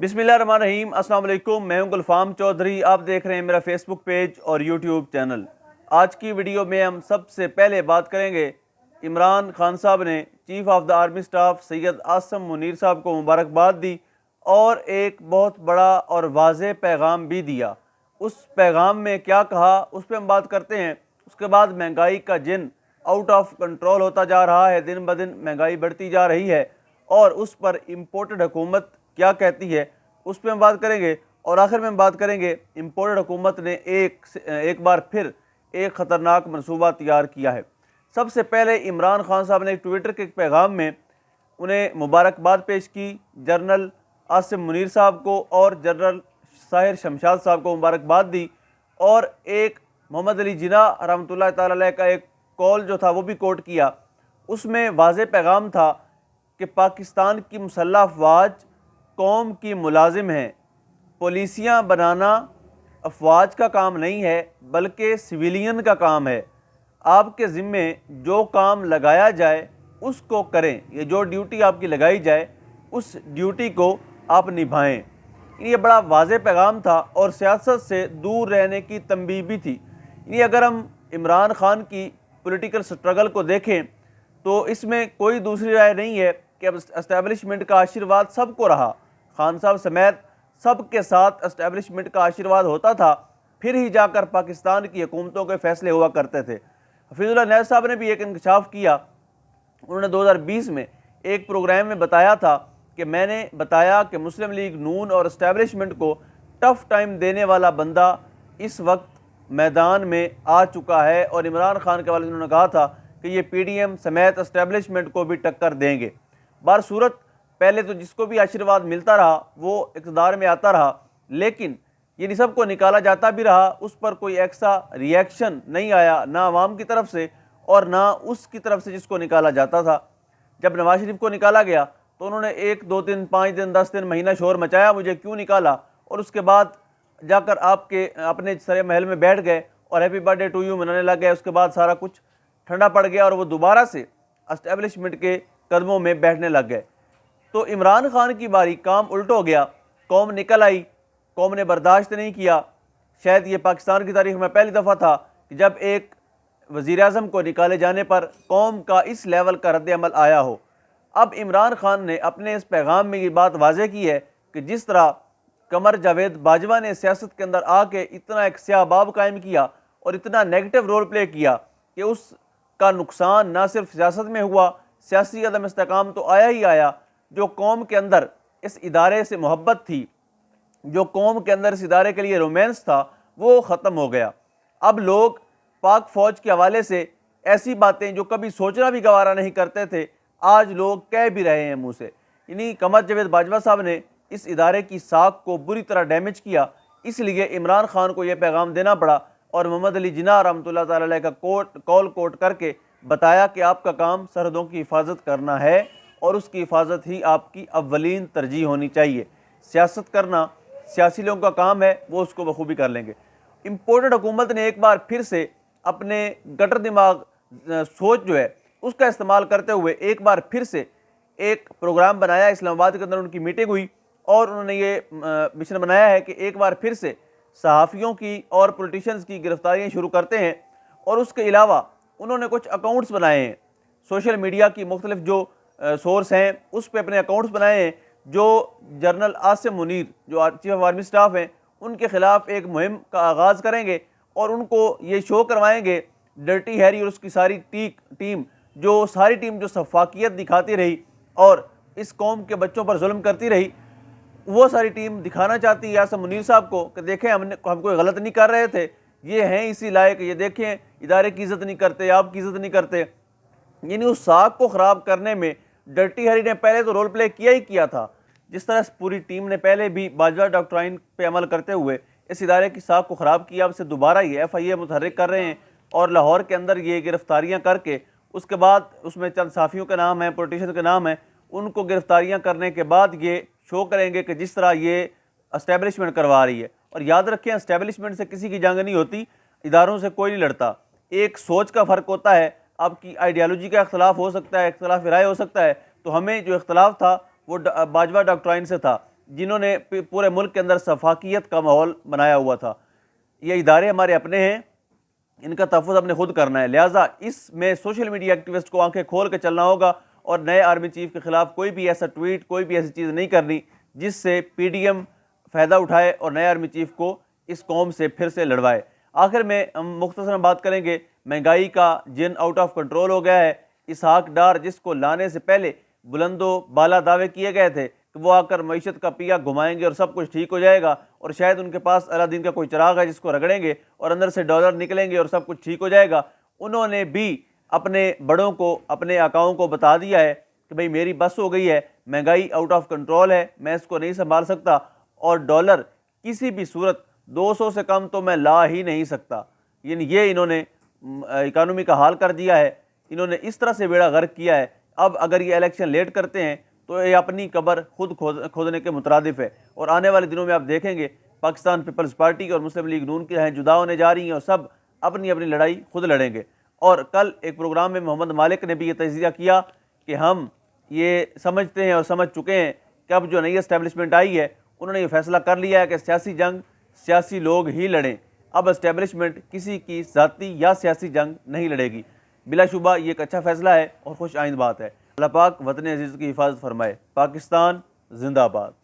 बिस्मिल्लाहिर्रहमानिर्रहीम। अस्सलाम वालेकुम। मैं हूं गुलफाम चौधरी। आप देख रहे हैं मेरा फेसबुक पेज और यूट्यूब चैनल। आज की वीडियो में हम सबसे पहले बात करेंगे, इमरान खान साहब ने chief of the army staff Syed Asim Munir साहब को मुबारकबाद दी और एक बहुत बड़ा और वाज़ेह पैगाम भी दिया। उस पैगाम में क्या कहा उस पर हम बात करते हैं। उसके बाद महंगाई का जिन आउट ऑफ कंट्रोल होता जा रहा है, दिन ब दिन महंगाई बढ़ती जा रही है और उस पर इम्पोर्टेड हुकूमत क्या कहती है उस पर हम बात करेंगे। और आखिर में हम बात करेंगे इम्पोर्टेड हुकूमत ने एक बार फिर एक ख़तरनाक मनसूबा तैयार किया है। सबसे पहले इमरान खान साहब ने एक ट्विटर के पैगाम में उन्हें मुबारकबाद पेश की, जनरल आसिम मुनीर साहब को और जनरल साहिर शमशाद साहब को मुबारकबाद दी और एक मोहम्मद अली जिन्ना रहमतुल्लाह ताला अलैह का एक कॉल जो था वो भी कोट किया। उसमें वाज़ेह पैगाम था कि पाकिस्तान की मुसल्लह अफवाज कौम की मुलाजिम हैं। पॉलिसियाँ बनाना अफवाज का काम नहीं है बल्कि सिविलियन का काम है। आपके ज़िम्मे जो काम लगाया जाए उसको करें, ये जो ड्यूटी आपकी लगाई जाए उस ड्यूटी को आप निभाएं। ये बड़ा वाज़ेह पैगाम था और सियासत से दूर रहने की तंबीह भी थी। ये अगर हम इमरान खान की पॉलिटिकल स्ट्रगल को देखें तो इसमें कोई दूसरी राय नहीं है कि अब एस्टेब्लिशमेंट का आशीर्वाद सबको रहा। खान साहब समेत सब के साथ एस्टेब्लिशमेंट का आशीर्वाद होता था, फिर ही जाकर पाकिस्तान की हुकूमतों के फैसले हुआ करते थे। हफीजुल्लाह नैब साहब ने भी एक इंकशाफ किया। उन्होंने 2020 में एक प्रोग्राम में बताया था कि मैंने बताया कि मुस्लिम लीग नून और एस्टेब्लिशमेंट को टफ टाइम देने वाला बंदा इस वक्त मैदान में आ चुका है और इमरान खान के वाले उन्होंने कहा था कि ये PDM समेत एस्टेब्लिशमेंट को भी टक्कर देंगे। बार सूरत पहले तो जिसको भी आशीर्वाद मिलता रहा वो इक़्तिदार में आता रहा, लेकिन ये सबको निकाला जाता भी रहा, उस पर कोई ऐसा रिएक्शन नहीं आया, ना आवाम की तरफ से और ना उसकी तरफ से जिसको निकाला जाता था। जब नवाज शरीफ को निकाला गया तो उन्होंने 1 2 दिन 5 दिन 10 दिन महीना शोर मचाया, मुझे क्यों निकाला, और उसके बाद जाकर आपके अपने सरे महल में बैठ गए और हैप्पी बर्थडे टू यू मनाने लग गए। उसके बाद सारा कुछ ठंडा पड़ गया और वो दोबारा से एस्टेब्लिशमेंट के कदमों में बैठने लग गए। तो इमरान खान की बारी, काम उल्ट हो गया। कौम निकल आई, कौम ने बर्दाश्त नहीं किया। शायद ये पाकिस्तान की तारीख में पहली दफ़ा था कि जब एक वज़ीर-ए-आज़म को निकाले जाने पर कौम का इस लेवल का रद्द-ए-अमल आया हो। अब इमरान खान ने अपने इस पैगाम में ये बात वाज़ेह की है कि जिस तरह कमर जावेद बाजवा ने सियासत के अंदर आके इतना एक स्याबाब कायम किया और इतना नेगेटिव रोल प्ले किया कि उसका नुकसान ना सिर्फ सियासत में हुआ, सियासी अदम इस्तेकाम तो आया ही आया। जो कौम के अंदर इस इदारे से मोहब्बत थी, जो कौम के अंदर इस इदारे के लिए रोमांस था, वो ख़त्म हो गया। अब लोग पाक फ़ौज के हवाले से ऐसी बातें जो कभी सोचना भी गवारा नहीं करते थे, आज लोग कह भी रहे हैं मुँह से। यानी कमर जावेद बाजवा साहब ने इस इदारे की साख को बुरी तरह डैमेज किया, इसलिए इमरान खान को यह पैगाम देना पड़ा और मोहम्मद अली जिन्ना रहमतुल्लाह ताला अलैह का कॉल कोट करके बताया कि आपका काम सरहदों की हिफाजत करना है और उसकी हिफाजत ही आपकी अव्वलीन तरजीह होनी चाहिए। सियासत करना सियासी लोगों का काम है, वो उसको बखूबी कर लेंगे। इम्पोर्टेड हुकूमत ने एक बार फिर से अपने गटर दिमाग सोच जो है उसका इस्तेमाल करते हुए एक बार फिर से एक प्रोग्राम बनाया। इस्लामाबाद के अंदर उनकी मीटिंग हुई और उन्होंने ये मिशन बनाया है कि एक बार फिर से सहाफ़ियों की और पॉलिटिशियंस की गिरफ्तारियाँ शुरू करते हैं। और उसके अलावा उन्होंने कुछ अकाउंट्स बनाए हैं, सोशल मीडिया की मुख्तलिफ जो सोर्स हैं उस पर अपने अकाउंट्स बनाए हैं। जो जनरल आसिम मुनीर जो चीफ ऑफ आर्मी स्टाफ हैं उनके ख़िलाफ़ एक मुहिम का आगाज़ करेंगे और उनको ये शो करवाएंगे डर्टी हैरी और उसकी सारी टीम जो सफाकियत दिखाती रही और इस कौम के बच्चों पर जुल्म करती रही, वो सारी टीम दिखाना चाहती है आसिम मुनीर साहब को कि देखें हम कोई गलत नहीं कर रहे थे, ये हैं इसी लायक, ये देखें इदारे की इज़्ज़त नहीं करते, आपकी इज़्ज़त नहीं करते। यानी उस साख को ख़राब करने में डर्टी हैरी ने पहले तो रोल प्ले किया ही किया था। जिस तरह पूरी टीम ने पहले भी बाजवा डॉक्ट्राइन पे अमल करते हुए इस इदारे की साख को ख़राब किया, अब से दोबारा ये FIA मुतहर्रिक कर रहे हैं और लाहौर के अंदर ये गिरफ्तारियाँ करके उसके बाद उसमें चंद साफ़ियों के नाम हैं, पॉलिटिशियन के नाम हैं, उनको गिरफ्तारियाँ करने के बाद ये शो करेंगे कि जिस तरह ये एस्टेब्लिशमेंट करवा रही है। और याद रखें, एस्टेब्लिशमेंट से किसी की जंग नहीं होती, इदारों से कोई नहीं लड़ता। एक सोच का फ़र्क होता है, आपकी आइडियालॉजी का इख्तलाफ हो सकता है, इख्तलाफ राय हो सकता है। तो हमें जो इख्तलाफ था वो बाजवा डॉक्ट्राइन से था। जिन्होंने पूरे मुल्क के अंदर सफाकियत का माहौल बनाया हुआ था। ये इदारे हमारे अपने हैं, इनका तहफ़्फ़ुज़ हमने खुद करना है। लिहाजा इसमें सोशल मीडिया एक्टिविस्ट को आंखें खोल के चलना होगा और नए आर्मी चीफ के खिलाफ कोई भी ऐसा ट्वीट, कोई भी ऐसी चीज़ नहीं करनी जिससे PDM फ़ायदा उठाए और नए आर्मी चीफ को इस कौम से फिर से लड़वाए। आखिर में हम मुख्तसरन बात करेंगे, महंगाई का जिन आउट ऑफ कंट्रोल हो गया है। इसहाक डार जिसको लाने से पहले बुलंदो बाला दावे किए गए थे कि वो आकर मईशत का पिया घुमाएंगे और सब कुछ ठीक हो जाएगा, और शायद उनके पास अलादीन का कोई चिराग है जिसको रगड़ेंगे और अंदर से डॉलर निकलेंगे और सब कुछ ठीक हो जाएगा। उन्होंने भी अपने बड़ों को, अपने आकाओं को बता दिया है कि भाई मेरी बस हो गई है, महंगाई आउट ऑफ कंट्रोल है, मैं इसको नहीं संभाल सकता और डॉलर किसी भी सूरत 200 से कम तो मैं ला ही नहीं सकता। यानी ये इन्होंने इकानमी का हाल कर दिया है, इन्होंने इस तरह से बेड़ा गर्क किया है। अब अगर ये इलेक्शन लेट करते हैं तो ये अपनी कब्र खुद खोदने के मुतरादिफ है। और आने वाले दिनों में आप देखेंगे पाकिस्तान पीपल्स पार्टी और मुस्लिम लीग नून की हैं जुदा होने जा रही हैं और सब अपनी अपनी लड़ाई खुद लड़ेंगे। और कल एक प्रोग्राम में मोहम्मद मालिक ने भी ये तजिया किया कि हम ये समझते हैं और समझ चुके हैं कि अब जो नई एस्टेब्लिशमेंट आई है उन्होंने ये फैसला कर लिया है कि सियासी जंग सियासी लोग ही लड़ें। अब एस्टेब्लिशमेंट किसी की ज़ाती या सियासी जंग नहीं लड़ेगी। बिलाशुबा ये एक अच्छा फैसला है और खुश आइंद बात है। अल्लाह पाक वतन अजीज़ की हिफाजत फरमाए। पाकिस्तान जिंदाबाद।